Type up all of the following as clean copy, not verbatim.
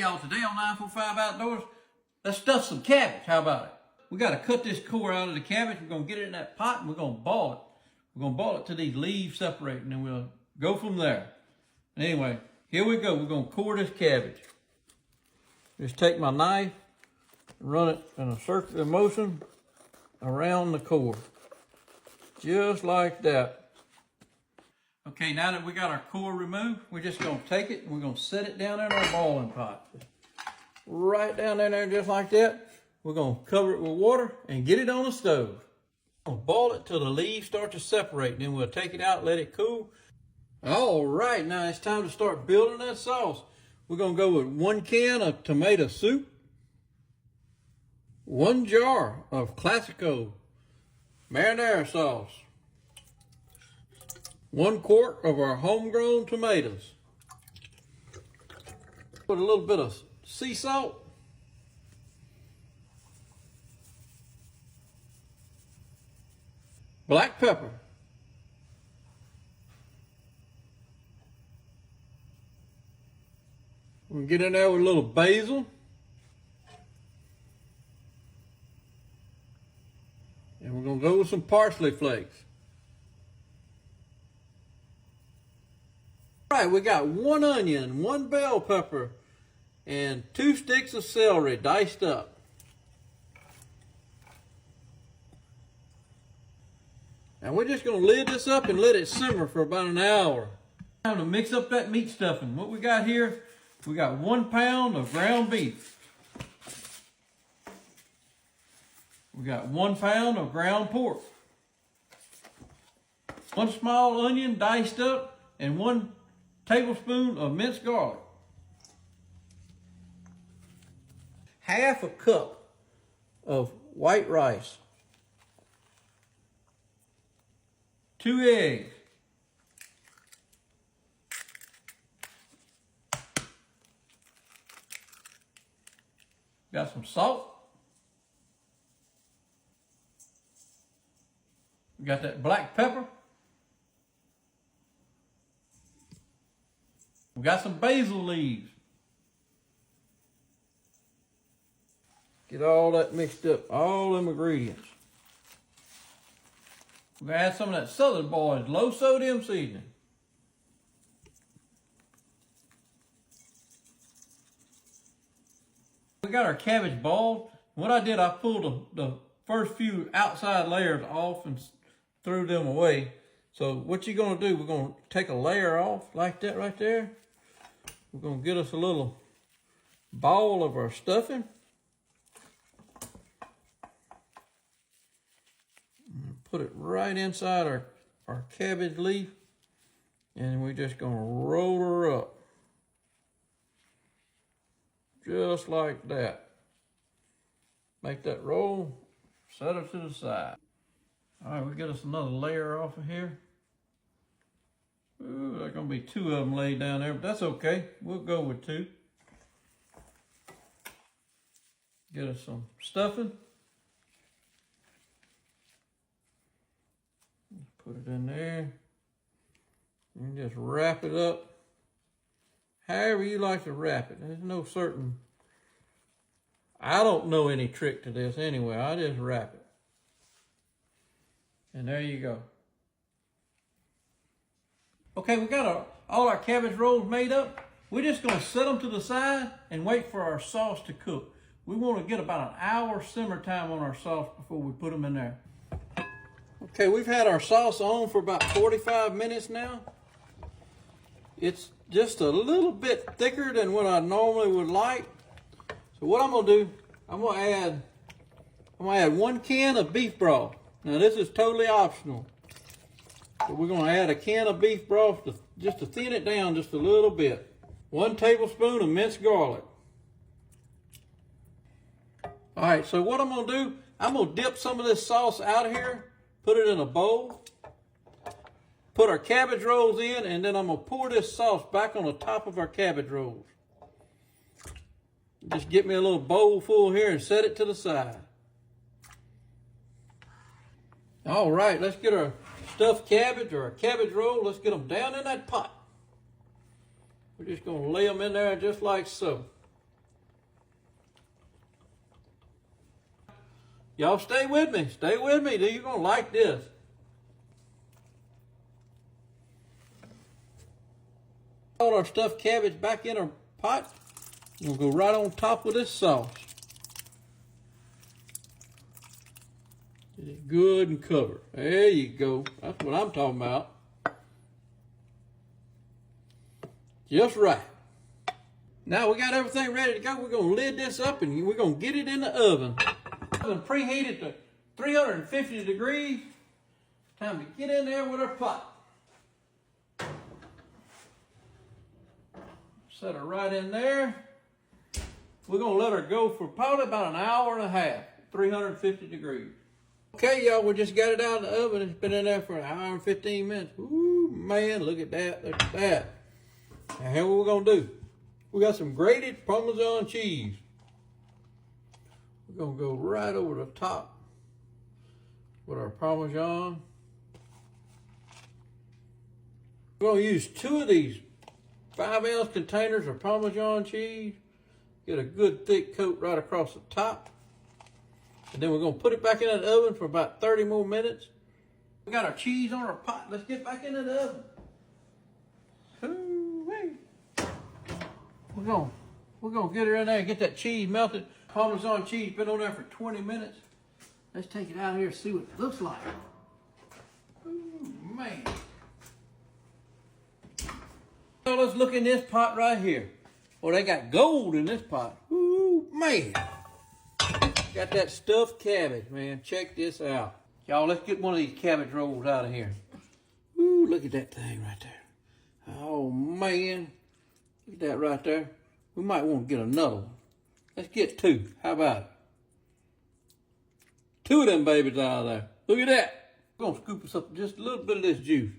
y'all, today on 945 Outdoors, let's stuff some cabbage. How about it? We got to cut this core out of the cabbage. We're going to get it in that pot and we're going to boil it. We're going to boil it till these leaves separate and then we'll go from there. Anyway, here we go. We're going to core this cabbage. Just take my knife, run it in a circular motion around the core. Just like that. Okay, now that we got our core removed, we're just going to take it and we're going to set it down in our boiling pot. Right down in there just like that. We're going to cover it with water and get it on the stove. We'll boil it till the leaves start to separate. Then we'll take it out, let it cool. All right, now it's time to start building that sauce. We're going to go with 1 can of tomato soup, 1 jar of Classico marinara sauce, 1 quart of our homegrown tomatoes. Put a little bit of sea salt, black pepper, we'll get in there with a little basil, and we're going to go with some parsley flakes. All right, we got 1 onion, 1 bell pepper, and 2 sticks of celery diced up. And we're just going to lid this up and let it simmer for about an hour. Time to mix up that meat stuffing. What we got here, we got 1 pound of ground beef. We got 1 pound of ground pork. 1 small onion diced up and 1 tablespoon of minced garlic. Half a cup of white rice. 2 eggs. Got some salt. We got that black pepper. We got some basil leaves. Get all that mixed up, all them ingredients. We're going to add some of that Southern Boys low sodium seasoning. We got our cabbage boiled. What I did, I pulled the first few outside layers off and threw them away. So what you're going to do, we're going to take a layer off like that right there. We're going to get us a little ball of our stuffing. Put it right inside our cabbage leaf. And we're just going to roll her up. Just like that. Make that roll, set it to the side. All right, we get us another layer off of here. Ooh, there's gonna be 2 of them laid down there, but that's okay. We'll go with 2. Get us some stuffing. Put it in there. And just wrap it up. However you like to wrap it. There's no certain, I don't know any trick to this anyway. I just wrap it. And there you go. Okay, we got all our cabbage rolls made up. We're just going to set them to the side and wait for our sauce to cook. We want to get about an hour simmer time on our sauce before we put them in there. Okay, we've had our sauce on for about 45 minutes now. It's just a little bit thicker than what I normally would like. So what I'm going to do, I'm going to add 1 can of beef broth. Now this is totally optional. But we're going to add a can of beef broth just to thin it down just a little bit. 1 tablespoon of minced garlic. All right, so what I'm going to do, I'm going to dip some of this sauce out of here, put it in a bowl, put our cabbage rolls in, and then I'm going to pour this sauce back on the top of our cabbage rolls. Just get me a little bowl full here and set it to the side. All right, let's get our stuffed cabbage or a cabbage roll. Let's get them down in that pot. We're just going to lay them in there just like so. Y'all stay with me. Stay with me. You're going to like this. All our stuffed cabbage back in our pot. We'll go right on top with this sauce. Get it good and covered. There you go. That's what I'm talking about. Just right. Now we got everything ready to go. We're going to lid this up and we're going to get it in the oven. Oven preheated to 350 degrees. Time to get in there with our pot. Set her right in there. We're going to let her go for probably about an hour and a half, 350 degrees. Okay, y'all, we just got it out of the oven. It's been in there for an hour and 15 minutes. Ooh, man, look at that. Look at that. Now, here's what we're going to do. We got some grated Parmesan cheese. We're going to go right over the top with our Parmesan. We're going to use 2 of these 5-ounce containers of Parmesan cheese. Get a good thick coat right across the top. And then we're going to put it back in the oven for about 30 more minutes. We got our cheese on our pot. Let's get back into the oven. We're gonna get her in there and get that cheese melted. Parmesan cheese been on there for 20 minutes. Let's take it out here and see what it looks like. Ooh, man. So let's look in this pot right here. Well, they got gold in this pot. Ooh, man. Got that stuffed cabbage, man. Check this out. Y'all, let's get one of these cabbage rolls out of here. Ooh, look at that thing right there. Oh, man. Look at that right there. We might want to get another one. Let's get 2. How about it? 2 of them babies out of there. Look at that. We're going to scoop us up just a little bit of this juice.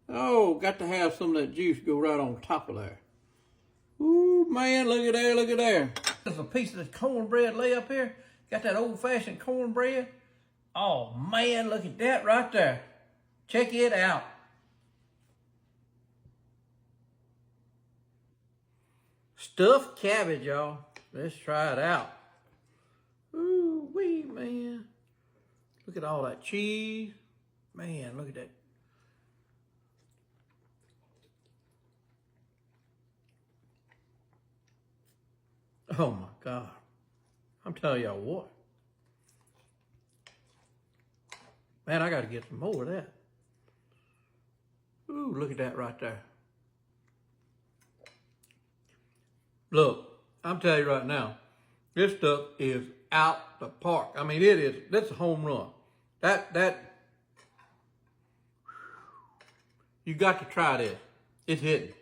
Oh, got to have some of that juice go right on top of there. Ooh, man, look at there, look at there. There's a piece of this cornbread lay up here. Got that old-fashioned cornbread. Oh, man, look at that right there. Check it out. Stuffed cabbage, y'all. Let's try it out. Ooh, wee, man. Look at all that cheese. Man, look at that. Oh, my God. I'm telling y'all what. Man, I got to get some more of that. Ooh, look at that right there. Look, I'm telling you right now, this stuff is out the park. I mean, it is. That's a home run. You got to try this. It's hitting.